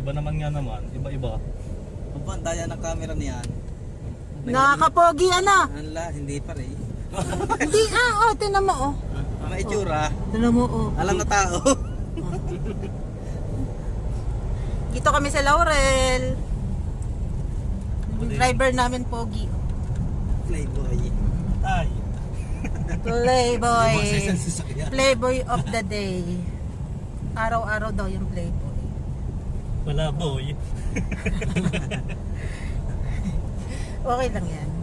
iba naman nga naman, iba-iba. Ang pandaya ng camera niyan. Nakakapogi ana. Anla, hindi pa rin. Hindi oh, tinan mo oh. Ang itsura, Tinan mo oh. alam na tao. Dito kami sa Laurel. Yung driver namin pogi. Playboy. Ay, Playboy. Sasakyan. Playboy of the day. Araw-araw daw yung playboy. wala boy. Okay lang yan.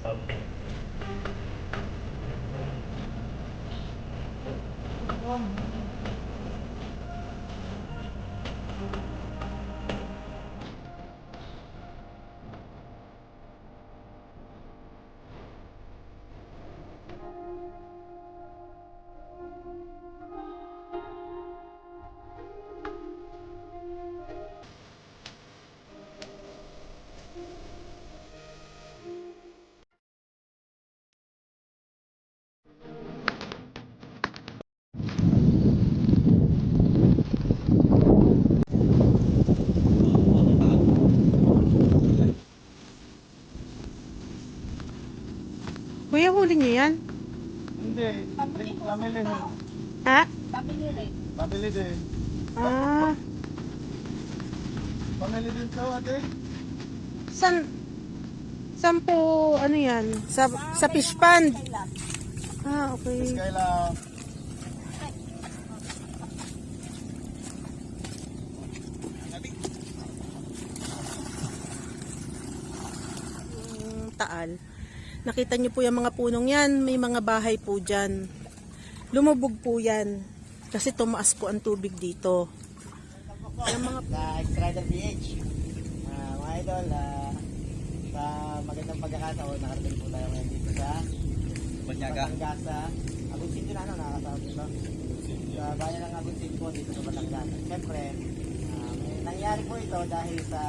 Sasabi. Kuya, huli niyo yan? Hindi, pamili din. Ha? Pamili din. Ah, Pamili din to, ate. saan po, ano yan? Sa fish pond? Ah, okay. Kailan? Taal. Nakita niyo po yung mga punong yan, may mga bahay po dyan. Lumubog po yan kasi tumaas po ang tubig dito. Yung mga Strider PH. Mga idol, sa magandang pagkakataon, nakarating po tayo ngayon dito sa Batangas, sa Agun City na nakakasama dito. Sa bayan ng Agun City po dito sa Batangas. Siyempre, nangyari po ito dahil sa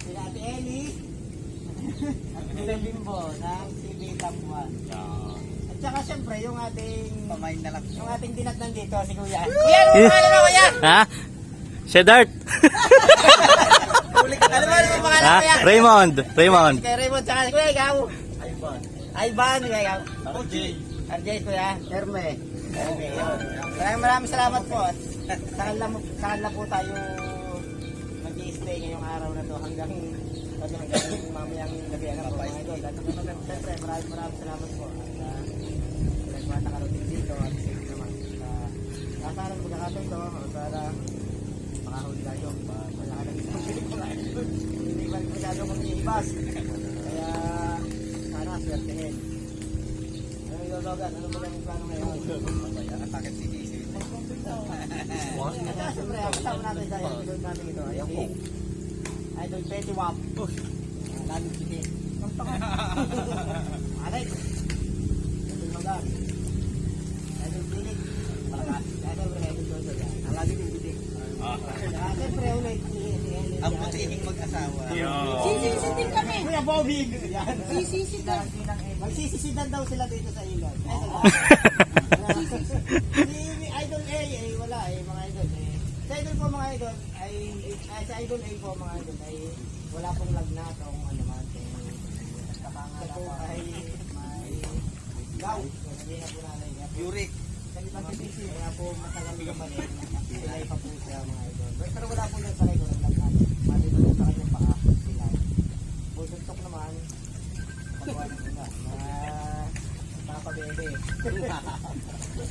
sila Ate Ellie at Kuya Bimbo ng CB Top 1. At saka siyempre yung ating pamain na lang. Yung ating dinatnan dito si Kuya. Kuya, ano ba pangalan mo Kuya? Ha? Shedart. Ano ba ang pangalan Ha? Kuya? Raymond. Raymond. Kay Raymond tsaka Kuya ikaw. Ivan, Kuya ikaw. RJ Kuya. Herme. Yun. Maraming salamat po. At saan lang po tayo mag-i-stay ngayong araw na to hanggang mamayang gabi na po mga idol. At siyempre maraming salamat po. At nagmatakarating dito at safe naman. Sana magkakataon ito para makahuli tayo. Malakalang hindi ba masyado kong iibas. Kaya sana swertehin. Ano yung Logan? Ano ba yung plano ngayon? Atakit si Casey. At siyempre, ang kasama natin sa episode natin ito ay si Idol Petty Wap. Lalo sige. Alex. Idol Logan. Idol Philip. Idol Jojo. Ang lagi din bitik. Siyempre, ulit si Ellie. Ang putihing mag-asawa. Sisisi din kami. Kuya Bobby. Yan. Sisisi din. Magsisisidan daw sila dito sa ilog. Si Idol A ay wala mga idol sa idol po mga idol ay sa idol A po mga idol ay wala pong lagnat o kung ano man basta mga po ay may gaw sabi na po natin uric kaya po matagal naman sila pa po siya mga idol pero wala po yung sa idol lagnat maliban sa kanyang paa sila busuntok naman pagkawa ng sila papabebe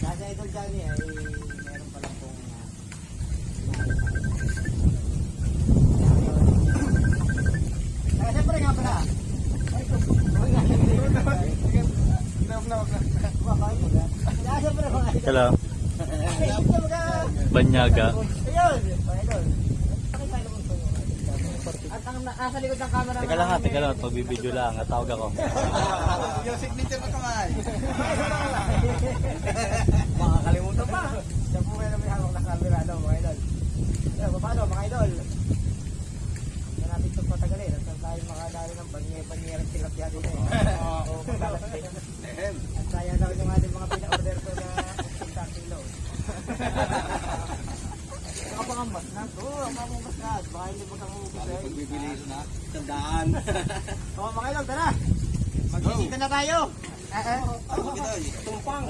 nasa idol Johnny ay meron pa lang pong siyempre nga pala siyempre mga Hello. Banyaga. Ayun, mga idol. At ang nasa likod ng camera Teka lang. Pagbibideo lang. Tawag ako. yung signature mo kamay. Makakalimutan pa. Siya po kayo na may hawak na camera, mga idol. Paano, mga idol? Hindi natin ito patagalin. At tayo makadali ng banyerang tilapia dito. Oo, magkakasin. At kaya daw yung ating mga pina-order ko na 10 kilo. Nakapangambat na. Oo, nakapangambat na. Baka hindi mo kang umubos eh. Bibili na. Tandaan. Oo, mga idol, tara. Magsisita na tayo. Tumpang.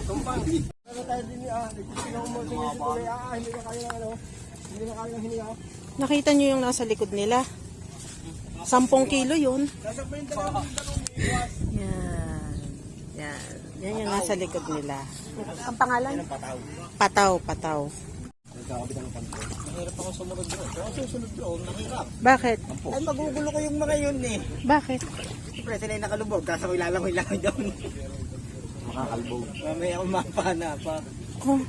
Tumpang. Ano tayo din nagsisingaw mo sa tuloy. Hindi na kaya ng hindi na kaya ng hininga. Nakita nyo yung nasa likod nila? 10 kilo yun. Yan. Yan. Yan yung nasa likod nila. Ang pangalan? Pataw. Mahirap ako sumunod doon. Kung susunod doon, mahirap. Bakit? Ay, magugulo ko yung mga yun eh. Bakit? Siyempre, sila yung nakalubog. Kaso ilalangoy doon. Makakalbog. Mamaya akong mapana pa. Oh,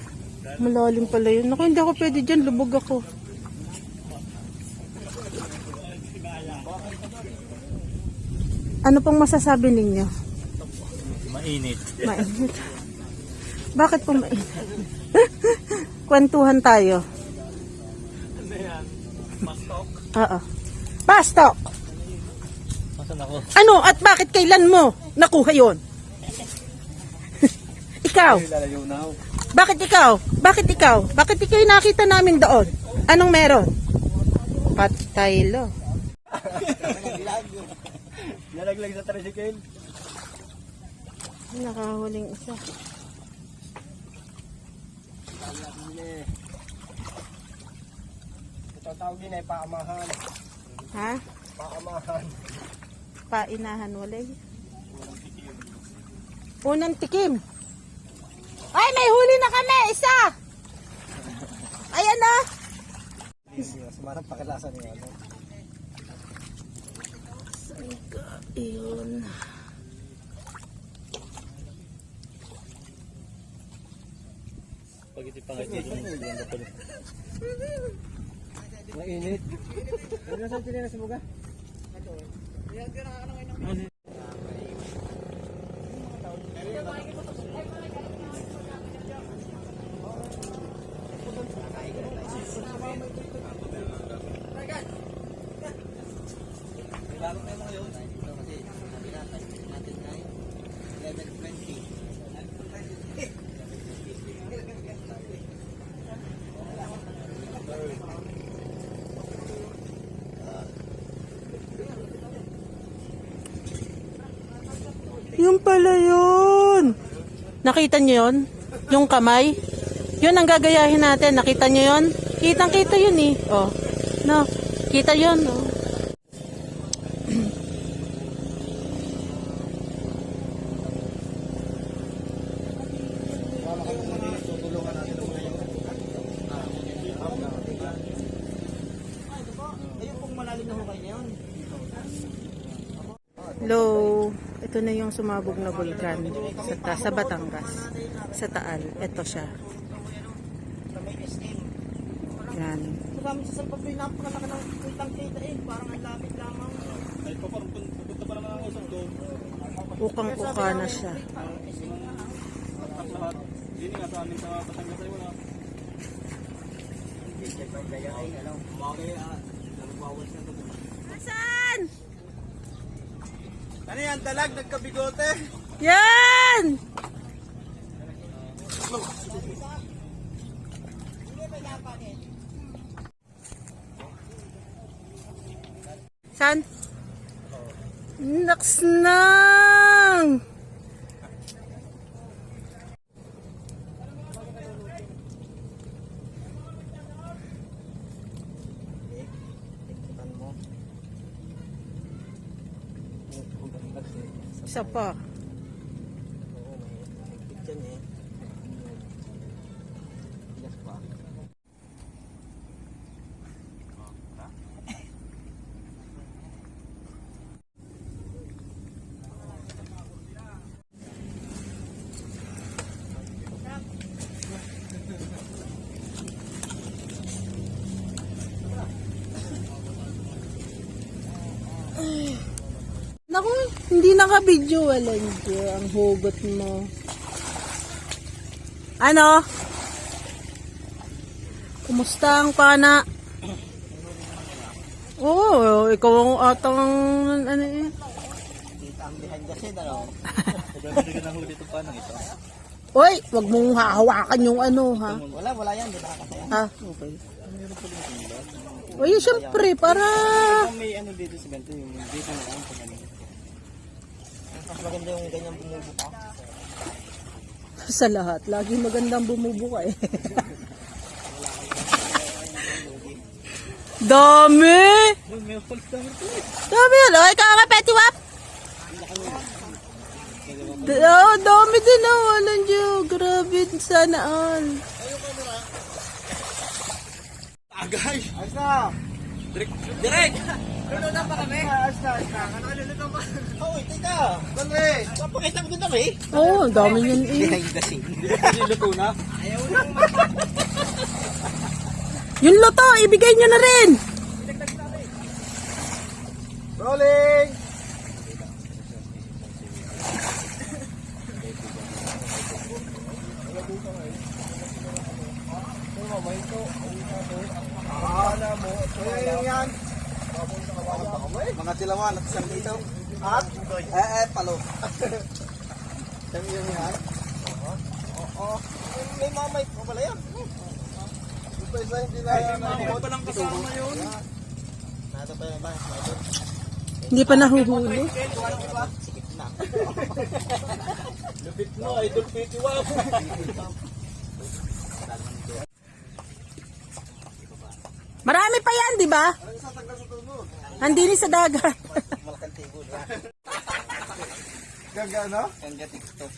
malalim pala yun. Naku, hindi ako pwede dyan. Lubog ako. Ano pong masasabi ninyo? Mainit. Mainit. Bakit po mainit? Kwentuhan tayo. Ano yan? Mastok? Oo. Pastok! Masan ako? Ano at bakit kailan mo nakuha yun? Ikaw? Bakit ikaw? Bakit ikaw? Bakit ikaw yung nakita namin doon? Anong meron? Pataylo. Nalaglag sa tricycle. Nakahuling isa. Ito tawag din ay paamahan. Ha? Paamahan. Painahan walay. Unang tikim. Ay, may huli na kami! Isa! Ayan na! Sumarap pakilasa niya. Ayun. Pag iti pangiti. Mainit. Ano sa tinira sa buga? Yung pala yun. Nakita nyo yun? Yung kamay? Yun ang gagayahin natin. Nakita nyo yun? Kitang-kita yun eh. Oh. No. Kita yun. Oh. Ayun pong malalim na hukay na yun. Low. Ito na yung sumabog na bulkan sa Batangas. Sa Taal. Ito siya. Sa may SM. Yan. Marami sa salpapay napakalaki ng kitang kita eh. Parang ang lapit lamang. Ay, pupunta pa naman ako sa doon. Ukang-uka na siya. At lahat. Hindi nga sa amin sa Batangas ay wala. Saan? Ano yan? Dalag? Nagkabigote? Yan! Saan? Naks nang! Isa pa. Hindi naka-video, walang Diyo. Ang hugot mo. Ano? Kumusta ang pana? Oo, ikaw ang atang ano eh. Kita ang behind the scene, ano? Pagkabili ka ng huli itong panang ito. Oy, wag mong hahawakan yung ano, ha? Wala yan, di nakakasaya. Ha? Okay. Oy, syempre, para... May ano dito sa ganito, yung dito na ang pag ano. Mas maganda yung ganyan bumubuka. Sa lahat, lagi magandang bumubuka eh. Dami! Dami yan. Oy, kakapeti wap! Dami din na. Walang Diyo. Grabe. Sana all. Agay! Ayos na! Direk! Lulutan pa kami? Ayos na. Lulutan pa. Hoy, teka! Dali! Papakita mo din kami? Oo, oh, dami yan eh. Behind the scene. Luto na. Ayaw na. Yung loto, ibigay nyo na rin. Rolling! Yan. Mga tilawan at isang dito. At? Palo. Sabi yung yan. Oo. May mamay ko pala yan. Ito isa hindi na yan. Mga palang kasama yun. Nasa pa yung ba? Hindi pa nahuhuli. Sikip na. Lupit mo, idol piti wap. Marami pa yan, di ba? Andini sa dagat. Malakang tigo na. Gaga no? Kanga TikTok.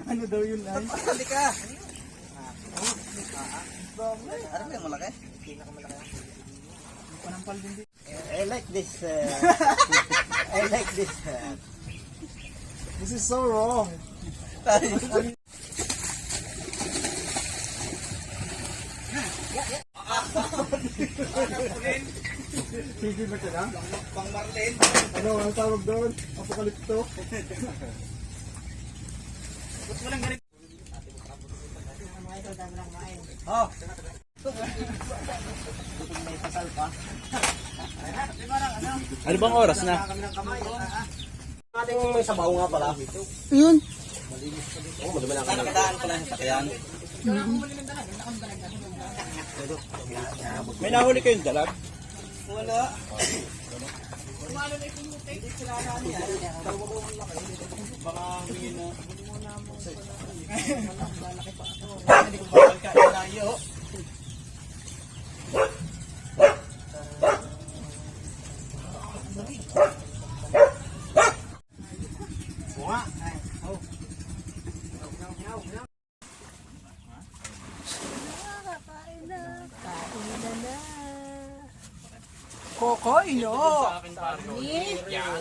Ano daw yun ay? Hindi ka. Ano ba yung malaki? I like this. I like this. This is so wrong. Sige ba ka na? Pang Marlin. Ano ang tawag doon? Apokalipto? Oh. Ano bang oras na? Ating may sabaw nga pala. Yun. Nakadaan pala sa sakyan. May nahuli kayong dalag? Wala. Baka humingi na. Kokoy, no? Sa akin pare. Yan.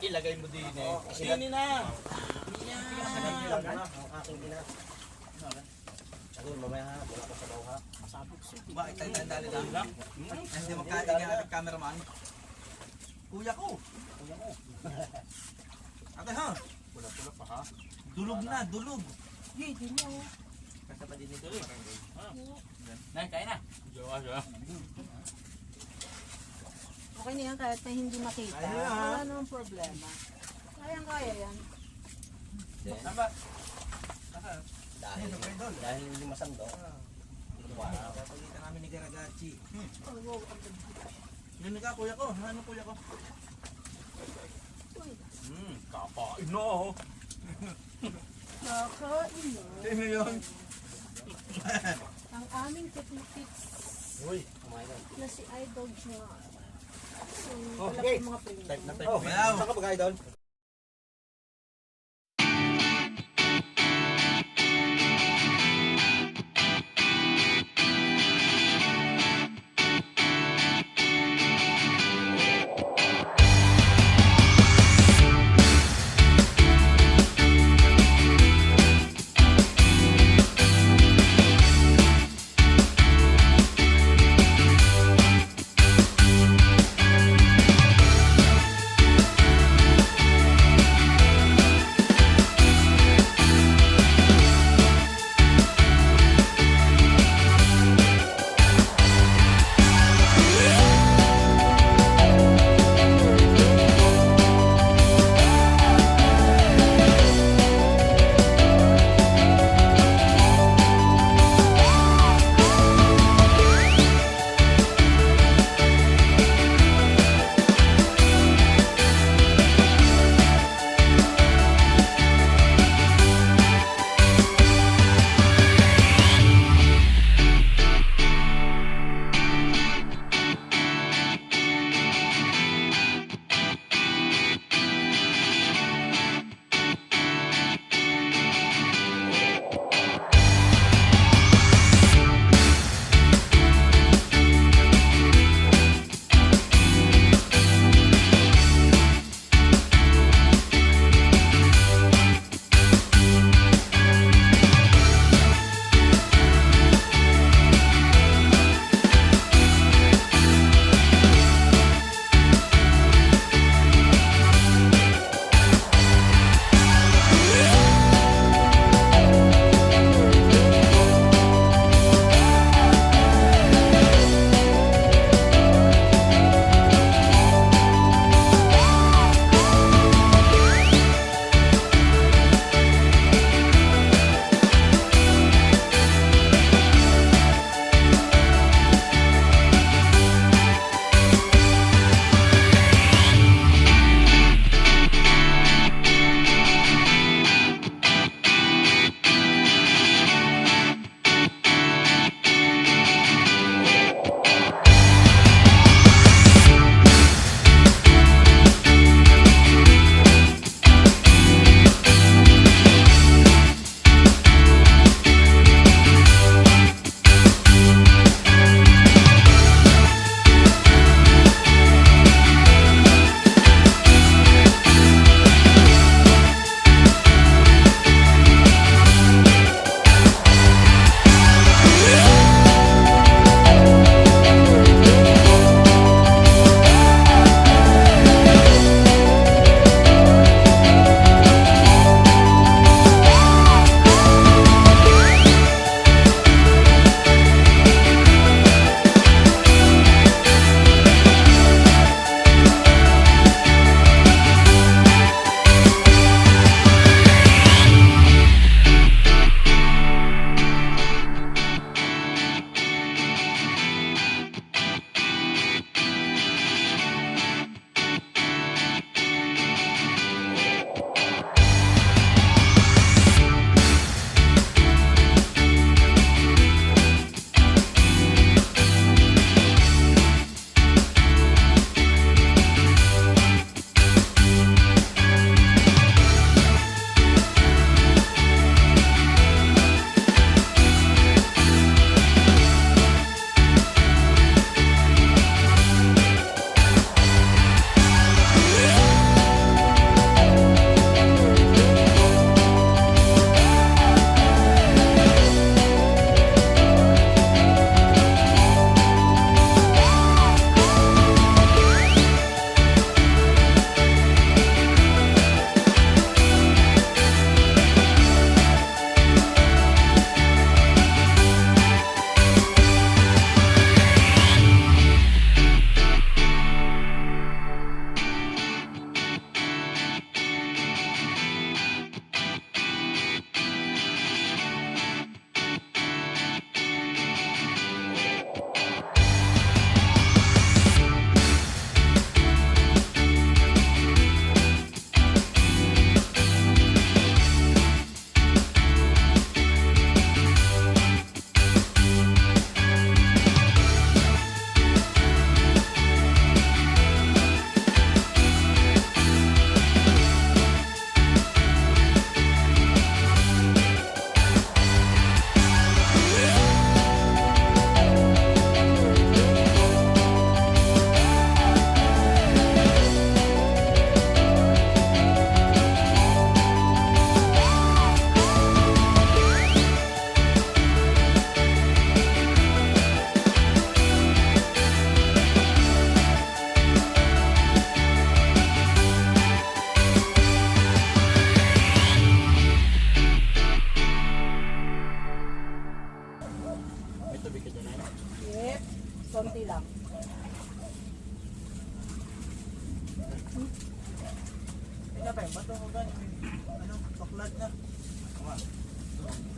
Ilagay mo din eh. Sini na. Ba, itay-dali lang. Hindi magkain nga natin cameraman. Kuya ko. Ate ha? Pula-pula pa ha. Dulog na, dulog. Nay, kain na. Jowa siya. Okay na yan kahit na hindi makita. Wala namang problema. Kaya yan. Samba. Dahil hindi masando. Pagkita namin ni Garagachi. Yan ka, kuya ko. Ano kuya ko? Kapain na oh. Nakain mo. Sino yun? Ang aming techniques na si Idol John. Okay. Mga primo. Oh, saan ka mag-idol?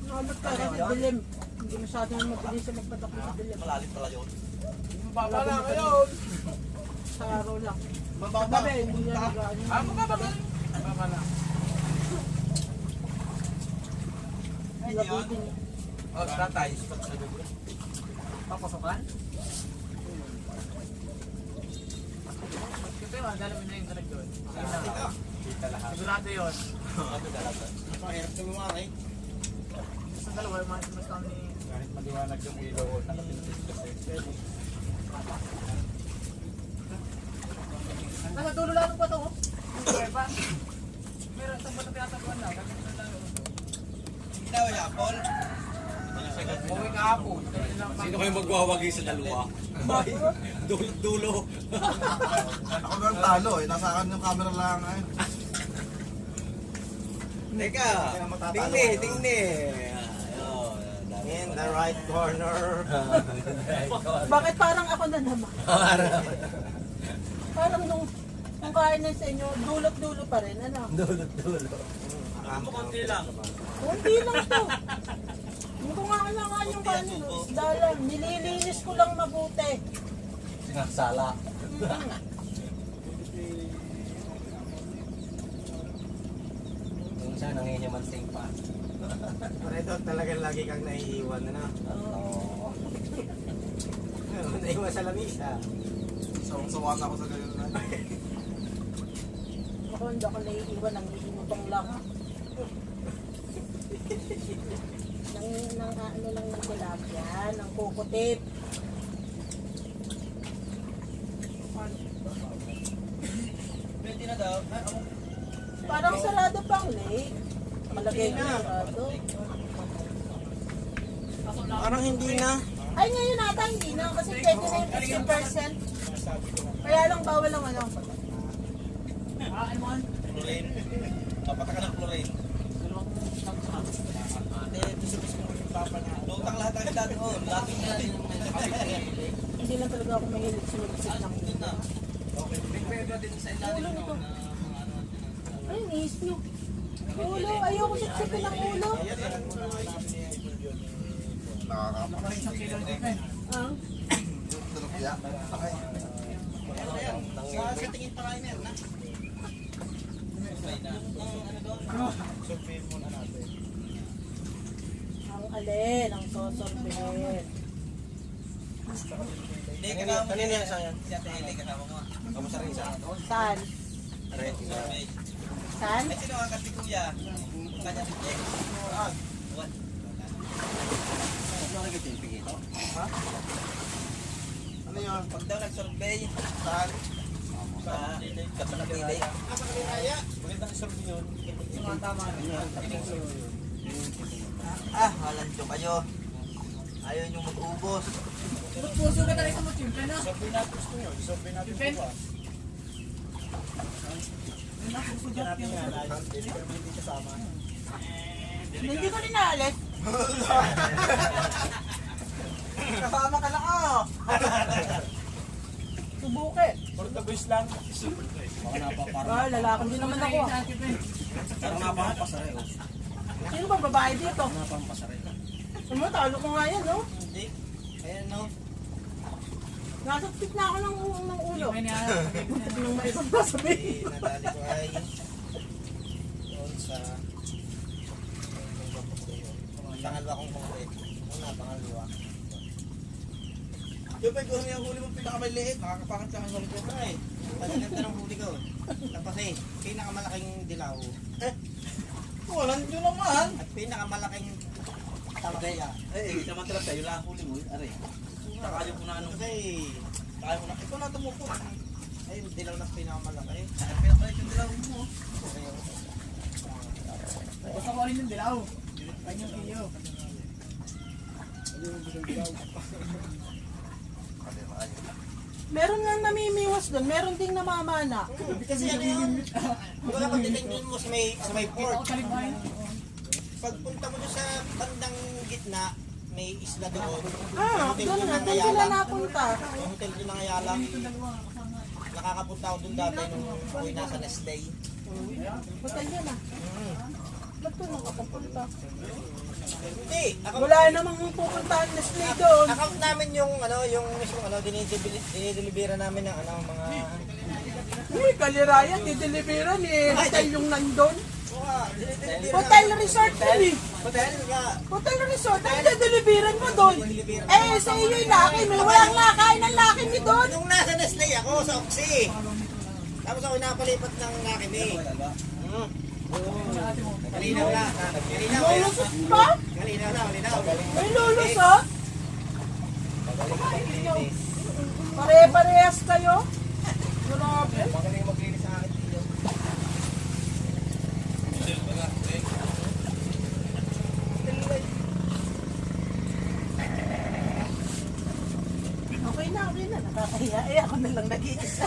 Nakamot ka kasi dilim. Hindi masyado mabilis sa magpatok sa dilim. Malalim pala yun. Mababa na ngayon. Sa araw lang. Mababa. Gabi, hindi niya nagaan yun. Mababa na. Mababa na. Labutin. Oh, tatay. Papasokan? Kasi dalawa na yung talag doon. Kita lahat. Sigurado yun. Mahirap na lumaki. Sa dalawa, mas kami... Kahit maliwanag yung ilaw, nakapintis kasi. Nasa dulo lang pa ito. Ba? Meron sa bata pinataguan lang. Ginawa niya, Paul. Uwi kahapon. Sino kayo magwawagi sa dalawa? Dulo. Ako na ang talo eh. Nasa akin yung camera lang eh. Teka, tingni. In the right corner. Bakit parang ako na naman? Parang nung kain na sa inyo, dulot-dulo pa rin, ano? Konti lang. Kunti lang to. Hindi ko nga kailangan yung kanin. Dalan, nililinis ko lang mabuti. Sala. Yung isa nangingimansing pa. Ito talagang lagi kang naiiwan na. Oo. Naiiwan sa lamisa. Sawang-sawa na ako sa ganyan na. Ako hindi ako naiiwan, nangiinutong lang. Nang ano lang ng tilapia, ng kukutip. Pwede na daw. Parang sarado pang lake. Malagay ko sarado. Parang hindi na. Ay, ngayon ata hindi na kasi pwede na yung 50%. Kaya lang bawal ang ano. Chlorine. Papatak ka ng chlorine. Lutang lahat ang dati ko. Lagi na natin yung Hindi lang talaga ako mahilig sumipsip ng ulo. Ulo nito. Ay, niis nyo. Ulo, ayoko sipsipin ng ulo. Ah, Sa tingin pa kayo meron na. ang alin, ang sosorbet. Hindi, kanina yan sa yan. Si Ate Eli, kasama mo. Kamusta rin sa Saan? Red. Saan? Ay, sino ang kasi kuya? Kanya si Jake. What? Ano yun? Pag daw nag-survey, saan? Sa Kapanatili. Magandang survey yun. Yung mga tama na. Walang joke kayo. Ayaw nyo mag-ubos. Puso ka talaga sa mo, siyempre na. Survey natin gusto nyo. Survey natin ito ba? Hindi kasama. Hindi ko rin naalis. Kasama ka na oh! Subuke. For the best lang. Lalaki din naman ako. Parang napakapasari oh. Sino ba babae dito? Napakapasari. Talo ko nga yan, no? Hindi. Ayan no. Nasa tip na ako ng ulo. Nung may isang nasabi. Nadali ko ay doon sa pangalawa kong konkret. Pangalawa. Yung pag huli ang huli mo pinakamaliit, makakapangat ka ng huli ko na eh. Pagkakanta ng huli ko. Tapos eh, pinakamalaking dilaw. Walang yun naman. At pinakamalaking talakaya. Samantala tayo lang huli mo. Aray. Kakayo ko na ano. Kasi, kakayo ko na. Ikaw na tumupo. Ay, dilaw na pinakamalaki. Pinakamalaki yung dilaw mo. Basta ko rin yung dilaw. Kanyang iyo. Meron nga namimiwas doon, meron ding namamana. Kasi ano yun? Wala pag titingin mo sa may port. Pagpunta mo doon sa bandang gitna, may isla doon. Doon nga, doon sila napunta. Yung hotel doon ng Ayala. Nakakapunta ako doon dati nung ako'y nasa Nestle. Hotel yan ah. Ba't doon nakapunta? Hindi, Wala namang pupuntahan na stay doon. account namin yung yung mismo dinidelivery namin ng mga Uy, kalirayan, dideliveran eh. Hotel yung nandun. Hotel resort yun eh. hotel nga. Hotel resort, ang dideliveran mo doon. Eh, sa iyo yung laki mo. Walang lakain ng laki mo doon. Nung nasa Nestle ako sa Oxy. Tapos ako napalipat ng Nakimi. Kalinaw na. Kalinaw. Lulusot pa? Kalinaw na. Kalinaw. May lulusot? Pare-parehas kayo? Grabe. Magaling maglinis sa akin dito. Okay na. Nakakahiya. Eh, ako na lang nag-iisa.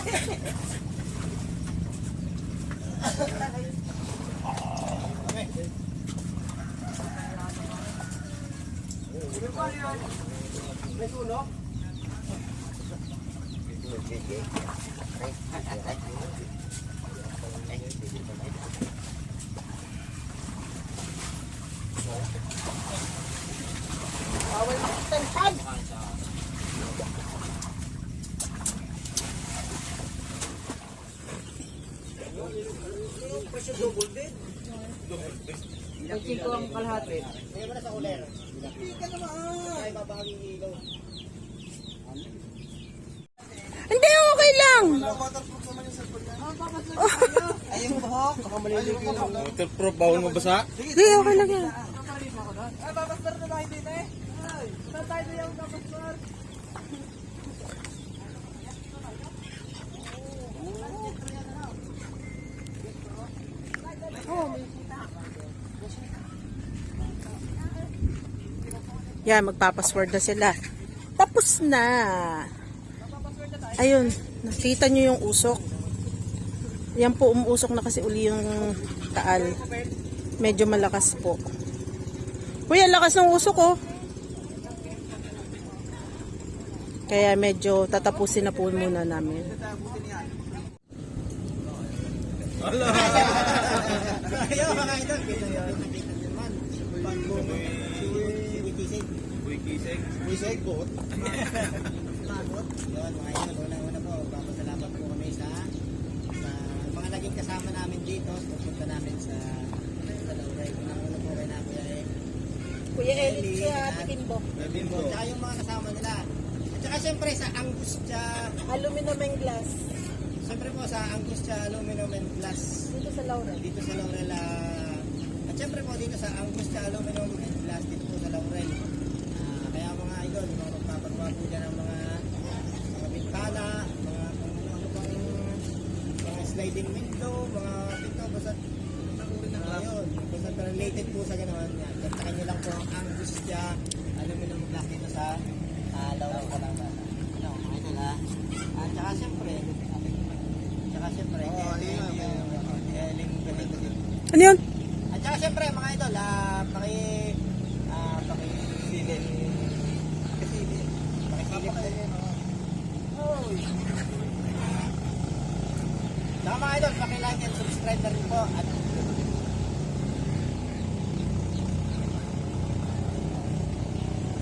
Bawal magtentan. Pagkin ko ang kalahati. Ngayon mo na sa uler. Hindi ka naman. Ay, babahagi ilaw. Hindi, okay lang. Ayun buhok. Waterproof, bawal mabasa. Hindi, okay lang yan. Yan, magpapasword na sila. Tapos na. Ayun, nakita nyo yung usok. Yan po, umuusok na kasi uli yung taal. Medyo malakas po. Kuya, lakas ng usok oh. Kaya medyo tatapusin na po muna namin. Ayaw, mga idol. Kita yun. Wisig, bot. Magot. Yun, mga idol. Una-una po, papasalamat po kami sa mga naging kasama namin dito. Pupunta namin sa Laurel. Una-una po kay na Kuya Ellie siya, Bimbo. Bimbo. Tsaka yung mga kasama nila. At saka siyempre sa Angustia. Aluminum and glass. Siyempre po sa Angustia Aluminum and Glass. Dito sa Laurel. Dito sa Laurel. At siyempre po dito sa Angustia Aluminum and Glass. Dito po sa Laurel. Kaya mga idol, mga magpapagawa po dyan ng mga bintana, mga sliding window, mga pinto, basta ayun, basta related po sa gano'n. Kontakin nyo lang po ang Angustia Aluminum and Glass dito sa Laurel pa lang. Ano, mga idol ha. At saka siyempre, Ano yun? at saka siyempre mga idol, pakisilip saka mga idol, pakilike and subscribe na rin po at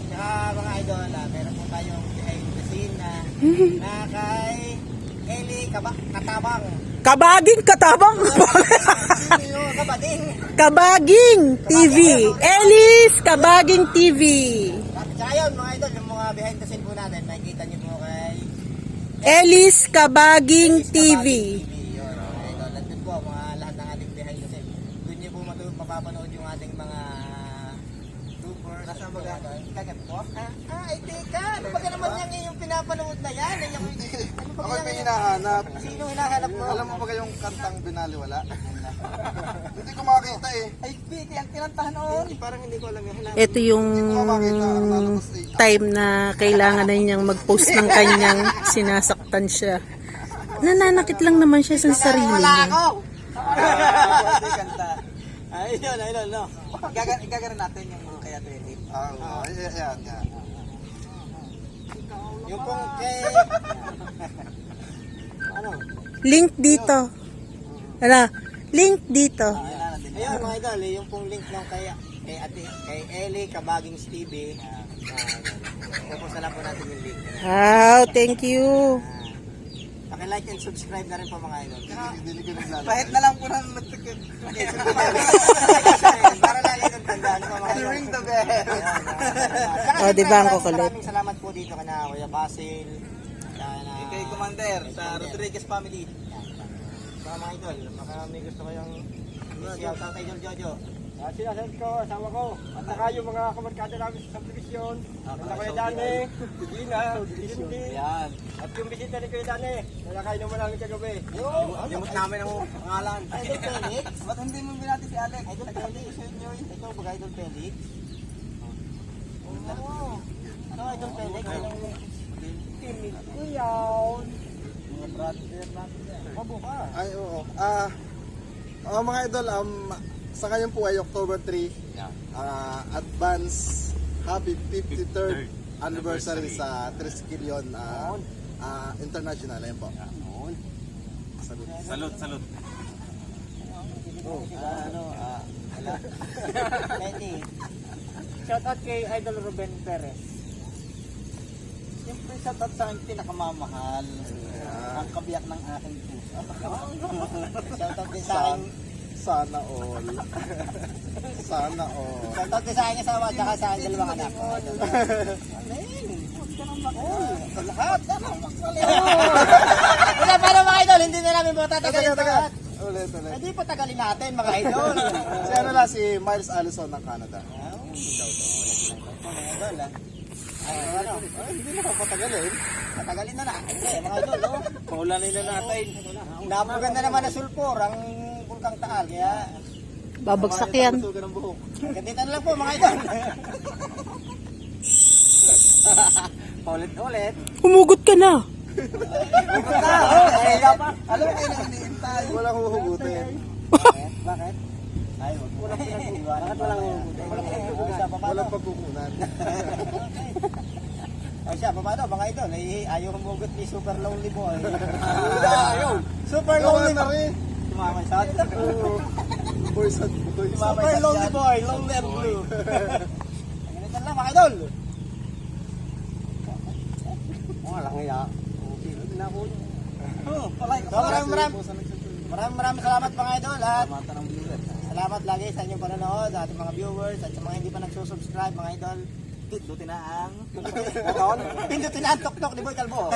saka mga idol, meron po tayong behind the scene na kay Eli Katabang. Kabaging katabang. Sino yung kabading? Kabaging TV. Ellis Kabaging TV. At saka yun mga idol, yung mga behind the scene po natin, makikita nyo po kay Ellis Kabaging TV. Yun, mga idol. Nandun po mga lahat ng ating behind the scene. Doon nyo po mapapanood yung ating mga bloopers. Nasa mga kagat po? Ay teka, ano ba ka naman yung pinapanood na yan? Ako may hinahanap. Sino hinahanap mo? Alam mo ba yung kantang binaliwala? Hindi ko makakita eh. Ay, Vicky, ang kinantahan noon. Parang hindi ko alam yung hinahanap. Ito yung time na kailangan na niyang mag-post ng kanyang sinasaktan siya. Nananakit lang naman siya sa sarili Wala niya. ako! Kanta. Ay, yun, no. Igagarin natin yung mga kaya edit. Ayan. Yung pong kay... ano? Link dito. Ano? Link dito. Ayun mga idol, yung pong link lang kay Ellie, Kabaging Stevie. Tapos na lang po natin yung link. Wow, thank you. Paki-like and subscribe na rin po mga idol. Hindi ko naglalaro. Kahit na lang po nang magtikit. Para lagi kang tandaan po mga idol. Ring the bell. Oh, di ba ang kukulit? Maraming salamat po dito kana Kuya Basil. Kay Commander sa Rodriguez family. Mga idol, baka may gusto kayong shout out kay Jojo. Sinasabi ko, asawa ko, at saka yung mga kamarkada namin sa subdivision, na Kuya Dani, Gina, Cindy, at yung bisita ni Kuya Dani, na nakainom mo namin kagabi. Limot namin ang pangalan. Idol Felix? Ba't hindi mo binati si Alex? Idol Felix? Ito ba Idol Felix? Ano Idol Felix? Timid ko yun. Mga brother natin yan. Mabuka. Ay, oo. Mga idol, sa ngayon po ay October 3, advance happy 53rd anniversary sa Triskelion International. Ayan po. Salute. Lenny. Shout out kay Idol Ruben Perez. Siyempre shout out sa aking pinakamamahal. Ang kabiyak ng aking puso. Shout out din sa aking Sana all. Sana all. shout out din sa aking asawa at saka sa aking dalawang anak. Sa lahat. Wala pa na mga idol, hindi na namin po tatagalin lahat. Ulit. Hindi po tagalin natin mga idol. Si ano lang, si Miles Allison ng Canada. Hindi na papatagalin. Patagalin na na. Hindi, mga idol, no? Paulanin na natin. Napaganda naman na sulpor ang Bulkang Taal. Kaya, Babagsak yan. Suga ng buhok. ganito na lang po mga idol. Paulit-ulit. Humugot ka na. Alam mo kayo na iniintay. Walang huhugutin. Bakit? Ay, walang pinag-iwan. Bakit walang huhugutin? Walang pagkukunan. Ay siya, paano mga idol? Ayaw humugot ni Super Lonely Boy. Ayaw. Super Gawa Lonely na Boy. rin. Tumamay sa atin. Boys and boys. Super Lonely Boy, Lonely and Blue. Ganito lang mga idol. Mga lang ya. Maraming salamat mga idol at salamat lagi sa inyong panonood, sa ating mga viewers at sa mga hindi pa nagsusubscribe mga idol. Pindutin na ang pindutin na ang tok-tok ni Boy Calvo.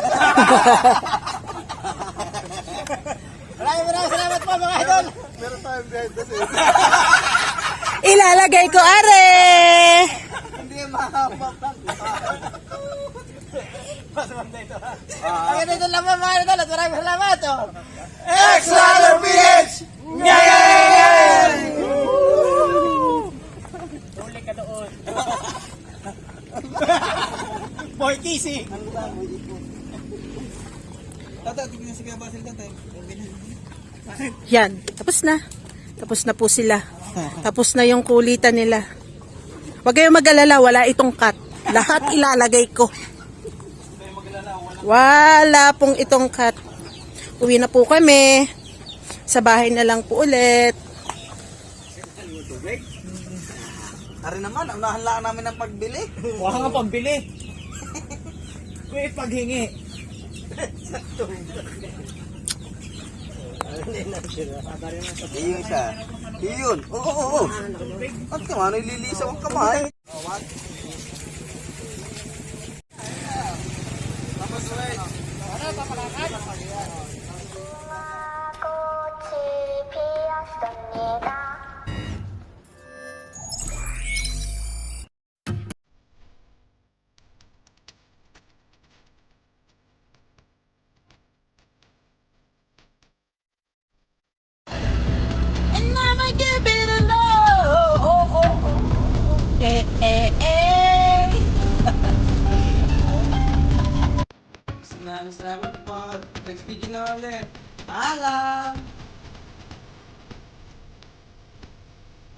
Maraming salamat po mga idol. Meron tayong behind the scenes. Ilalagay ko, are! Hindi makakapag. Ang ganito lang po mga idol at maraming salamat. X-Rider PH! Uli ka doon. Boy Kissy. Yan, tapos na. Tapos na po sila. Tapos na yung kulitan nila. Huwag kayong mag-alala, wala itong cut. Lahat ilalagay ko. Wala pong itong cut. Uwi na po kami. Sa bahay na lang po ulit. Tari naman, unahan namin ng pagbili. Wala nga pambili. Wait, paghingi. Iyon siya. Iyon. Oo. At naman, ililisaw ang kamay. Salamat po. Next video na ulit. Paalam!